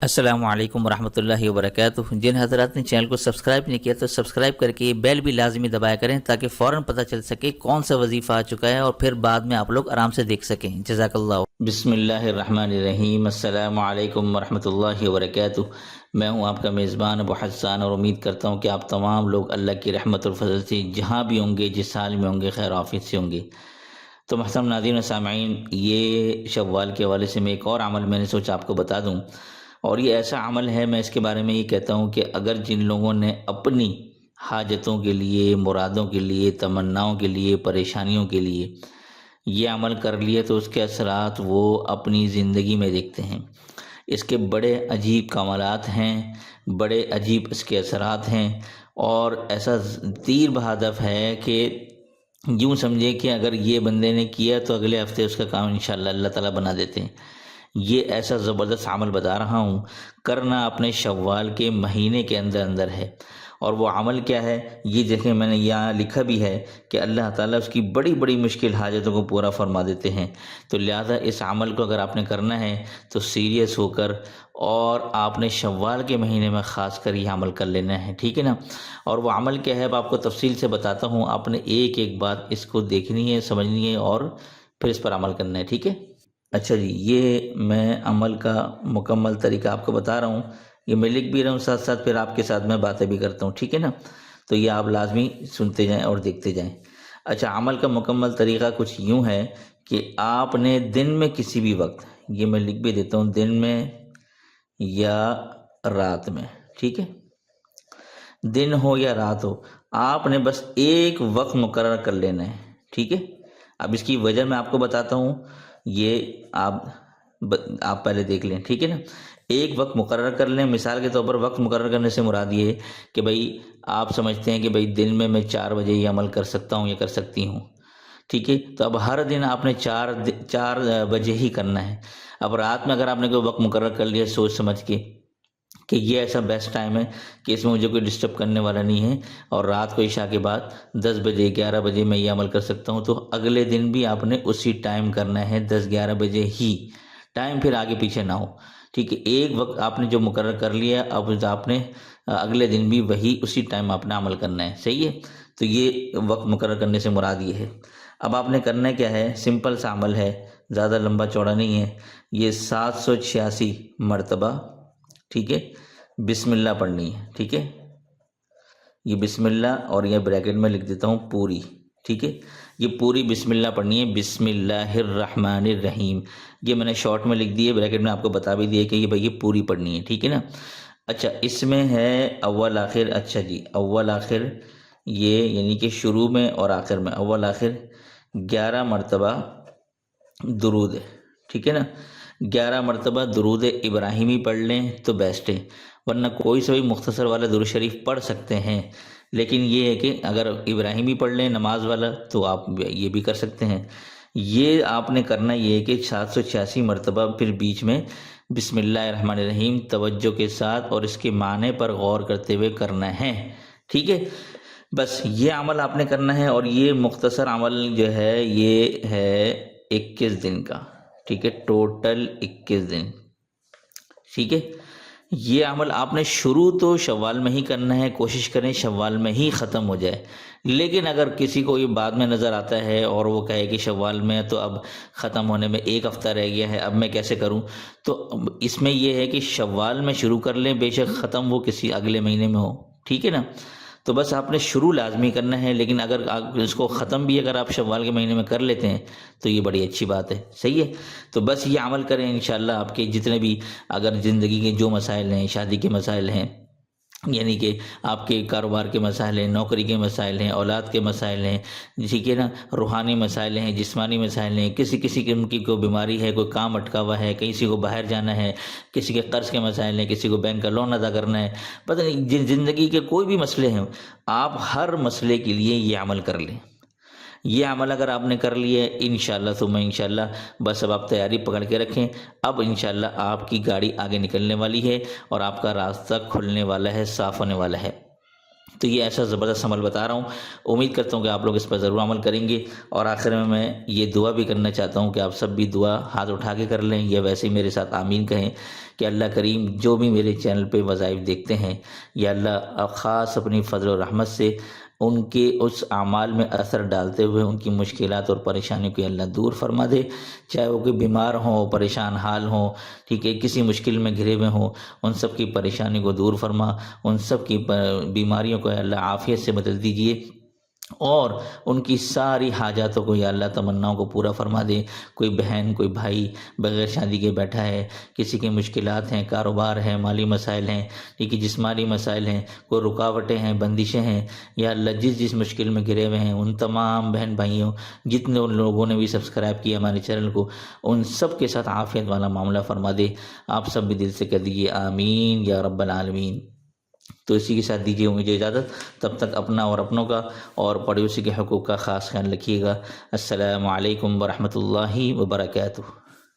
السلام علیکم ورحمۃ اللہ وبرکاتہ۔ جن حضرات نے چینل کو سبسکرائب نہیں کیا تو سبسکرائب کر کے یہ بیل بھی لازمی دبایا کریں تاکہ فوراً پتہ چل سکے کون سا وظیفہ آ چکا ہے اور پھر بعد میں آپ لوگ آرام سے دیکھ سکیں۔ جزاک اللہ۔ بسم اللہ الرحمن الرحیم۔ السلام علیکم ورحمۃ اللہ وبرکاتہ۔ میں ہوں آپ کا میزبان ابو حسان اور امید کرتا ہوں کہ آپ تمام لوگ اللہ کی رحمت اور فضل سے جہاں بھی ہوں گے، جس حال میں ہوں گے، خیر عافیت سے ہوں گے۔ تو محترم ناظرین و سامعین، یہ شوال کے حوالے سے میں ایک اور عمل میں نے سوچا آپ کو بتا دوں، اور یہ ایسا عمل ہے، میں اس کے بارے میں یہ کہتا ہوں کہ اگر جن لوگوں نے اپنی حاجتوں کے لیے، مرادوں کے لیے، تمناؤں کے لیے، پریشانیوں کے لیے یہ عمل کر لیے تو اس کے اثرات وہ اپنی زندگی میں دیکھتے ہیں۔ اس کے بڑے عجیب کمالات ہیں، بڑے عجیب اس کے اثرات ہیں، اور ایسا تیر بہدف ہے کہ یوں سمجھے کہ اگر یہ بندے نے کیا تو اگلے ہفتے اس کا کام انشاءاللہ اللہ تعالیٰ بنا دیتے ہیں۔ یہ ایسا زبردست عمل بتا رہا ہوں، کرنا اپنے شوال کے مہینے کے اندر ہے۔ اور وہ عمل کیا ہے یہ دیکھیں، میں نے یہاں لکھا بھی ہے کہ اللہ تعالیٰ اس کی بڑی بڑی مشکل حاجتوں کو پورا فرما دیتے ہیں۔ تو لہٰذا اس عمل کو اگر آپ نے کرنا ہے تو سیریس ہو کر، اور آپ نے شوال کے مہینے میں خاص کر یہ عمل کر لینا ہے، ٹھیک ہے نا۔ اور وہ عمل کیا ہے اب آپ کو تفصیل سے بتاتا ہوں، آپ نے ایک ایک بات اس کو دیکھنی ہے، سمجھنی ہے، اور پھر اس پر عمل کرنا ہے، ٹھیک ہے۔ اچھا جی، یہ میں عمل کا مکمل طریقہ آپ کو بتا رہا ہوں، یہ میں لکھ بھی رہا ہوں ساتھ ساتھ، پھر آپ کے ساتھ میں باتیں بھی کرتا ہوں، ٹھیک ہے نا۔ تو یہ آپ لازمی سنتے جائیں اور دیکھتے جائیں۔ اچھا، عمل کا مکمل طریقہ کچھ یوں ہے کہ آپ نے دن میں کسی بھی وقت، یہ میں لکھ بھی دیتا ہوں، دن میں یا رات میں، ٹھیک ہے، دن ہو یا رات ہو، آپ نے بس ایک وقت مقرر کر لینا ہے، ٹھیک ہے۔ اب اس کی وجہ میں آپ کو بتاتا ہوں، یہ آپ پہلے دیکھ لیں، ٹھیک ہے نا۔ ایک وقت مقرر کر لیں، مثال کے طور پر وقت مقرر کرنے سے مراد یہ ہے کہ بھئی آپ سمجھتے ہیں کہ بھئی دن میں 4 بجے یہ عمل کر سکتا ہوں یا کر سکتی ہوں، ٹھیک ہے۔ تو اب ہر دن آپ نے 4 بجے ہی کرنا ہے۔ اب رات میں اگر آپ نے کوئی وقت مقرر کر لیا سوچ سمجھ کے کہ یہ ایسا بیسٹ ٹائم ہے کہ اس میں مجھے کوئی ڈسٹرب کرنے والا نہیں ہے، اور رات کو عشاء کے بعد 10 بجے 11 بجے میں یہ عمل کر سکتا ہوں، تو اگلے دن بھی آپ نے اسی ٹائم کرنا ہے، 10-11 بجے ہی، ٹائم پھر آگے پیچھے نہ ہو، ٹھیک ہے۔ ایک وقت آپ نے جو مقرر کر لیا، اب آپ نے اگلے دن بھی وہی اسی ٹائم آپ نے عمل کرنا ہے، صحیح ہے۔ تو یہ وقت مقرر کرنے سے مراد یہ ہے۔ اب آپ نے کرنا کیا ہے، سمپل سا عمل ہے، زیادہ لمبا چوڑا نہیں ہے۔ یہ 786 مرتبہ، ٹھیک ہے، بسم اللہ پڑھنی ہے، ٹھیک ہے۔ یہ بسم اللہ، اور یہ بریکٹ میں لکھ دیتا ہوں پوری، ٹھیک ہے۔ یہ پوری بسم اللہ پڑھنی ہے، بسم اللہ الرحمن الرحیم، یہ میں نے شارٹ میں لکھ دی ہے، بریکٹ میں آپ کو بتا بھی دیا کہ یہ بھئی یہ پوری پڑھنی ہے، ٹھیک ہے نا۔ اچھا، اس میں ہے اول آخر، اچھا جی، اول آخر، یہ یعنی کہ شروع میں اور آخر میں اول آخر 11 مرتبہ درود ہے، ٹھیک ہے نا۔ 11 مرتبہ درود ابراہیمی پڑھ لیں تو بیسٹ ہے، ورنہ کوئی سے بھی مختصر والا درود شریف پڑھ سکتے ہیں، لیکن یہ ہے کہ اگر ابراہیمی پڑھ لیں نماز والا تو آپ یہ بھی کر سکتے ہیں۔ یہ آپ نے کرنا یہ ہے کہ 786 مرتبہ پھر بیچ میں بسم اللہ الرحمن الرحیم توجہ کے ساتھ اور اس کے معنی پر غور کرتے ہوئے کرنا ہے، ٹھیک ہے۔ بس یہ عمل آپ نے کرنا ہے، اور یہ مختصر عمل جو ہے یہ ہے 21 دن کا، ٹھیک ہے، ٹوٹل 21 دن، ٹھیک ہے۔ یہ عمل آپ نے شروع تو شوال میں ہی کرنا ہے، کوشش کریں شوال میں ہی ختم ہو جائے، لیکن اگر کسی کو یہ بعد میں نظر آتا ہے اور وہ کہے کہ شوال میں تو اب ختم ہونے میں 1 ہفتہ رہ گیا ہے، اب میں کیسے کروں، تو اس میں یہ ہے کہ شوال میں شروع کر لیں، بے شک ختم وہ کسی اگلے مہینے میں ہو، ٹھیک ہے نا۔ تو بس آپ نے شروع لازمی کرنا ہے، لیکن اگر آپ اس کو ختم بھی اگر آپ شوال کے مہینے میں کر لیتے ہیں تو یہ بڑی اچھی بات ہے، صحیح ہے۔ تو بس یہ عمل کریں، انشاءاللہ آپ کے جتنے بھی اگر زندگی کے جو مسائل ہیں، شادی کے مسائل ہیں، یعنی کہ آپ کے کاروبار کے مسائل ہیں، نوکری کے مسائل ہیں، اولاد کے مسائل ہیں، ٹھیک ہے نا، روحانی مسائل ہیں، جسمانی مسائل ہیں، کسی قسم کی کوئی بیماری ہے، کوئی کام اٹکا ہوا ہے، کسی کو باہر جانا ہے، کسی کے قرض کے مسائل ہیں، کسی کو بینک کا لون ادا کرنا ہے، پتہ نہیں زندگی کے کوئی بھی مسئلے ہیں، آپ ہر مسئلے کے لیے یہ عمل کر لیں۔ یہ عمل اگر آپ نے کر لیا ہے انشاءاللہ ثم انشاءاللہ، بس اب آپ تیاری پکڑ کے رکھیں، اب انشاءاللہ آپ کی گاڑی آگے نکلنے والی ہے اور آپ کا راستہ کھلنے والا ہے، صاف ہونے والا ہے۔ تو یہ ایسا زبردست عمل بتا رہا ہوں، امید کرتا ہوں کہ آپ لوگ اس پر ضرور عمل کریں گے۔ اور آخر میں یہ دعا بھی کرنا چاہتا ہوں کہ آپ سب بھی دعا ہاتھ اٹھا کے کر لیں، یا ویسے ہی میرے ساتھ آمین کہیں کہ اللہ کریم جو بھی میرے چینل پہ وظائف دیکھتے ہیں یا اللہ خاص اپنی فضل و رحمت سے ان کے اس اعمال میں اثر ڈالتے ہوئے ان کی مشکلات اور پریشانیوں کو اللہ دور فرما دے، چاہے وہ کوئی بیمار ہوں، پریشان حال ہوں، ٹھیک ہے، کسی مشکل میں گھرے ہوئے ہوں، ان سب کی پریشانی کو دور فرما، ان سب کی بیماریوں کو اللہ عافیت سے بدل دیجیے، اور ان کی ساری حاجاتوں کو یا اللہ تمناؤں کو پورا فرما دے۔ کوئی بہن کوئی بھائی بغیر شادی کے بیٹھا ہے، کسی کی مشکلات ہیں، کاروبار ہے، مالی مسائل ہیں، ٹھیک ہے، جسمانی مسائل ہیں، کوئی رکاوٹیں ہیں، بندشیں ہیں، یا اللہ جس مشکل میں گرے ہوئے ہیں ان تمام بہن بھائیوں، جتنے ان لوگوں نے بھی سبسکرائب کیا ہمارے چینل کو، ان سب کے ساتھ عافیت والا معاملہ فرما دے۔ آپ سب بھی دل سے کہہ دیجیے آمین یا رب العالمین۔ تو اسی کے ساتھ دیجیے مجھے اجازت، تب تک اپنا اور اپنوں کا اور پڑوسی کے حقوق کا خاص خیال رکھیے گا۔ السلام علیکم ورحمۃ اللہ وبرکاتہ۔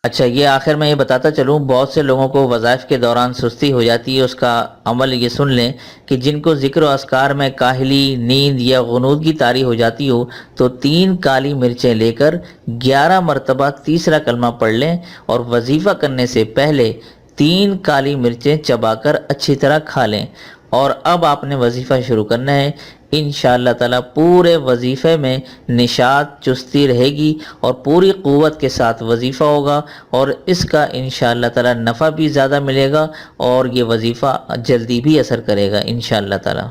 اچھا، یہ آخر میں یہ بتاتا چلوں، بہت سے لوگوں کو وظائف کے دوران سستی ہو جاتی ہے، اس کا عمل یہ سن لیں کہ جن کو ذکر و اذکار میں کاہلی، نیند یا غنودگی طاری ہو جاتی ہو تو 3 کالی مرچیں لے کر 11 مرتبہ تیسرا کلمہ پڑھ لیں، اور وظیفہ کرنے سے پہلے 3 کالی مرچیں چبا کر اچھی طرح کھا لیں، اور اب آپ نے وظیفہ شروع کرنا ہے۔ انشاءاللہ تعالیٰ پورے وظیفے میں نشاط چستی رہے گی اور پوری قوت کے ساتھ وظیفہ ہوگا، اور اس کا انشاءاللہ تعالیٰ نفع بھی زیادہ ملے گا، اور یہ وظیفہ جلدی بھی اثر کرے گا انشاءاللہ تعالیٰ۔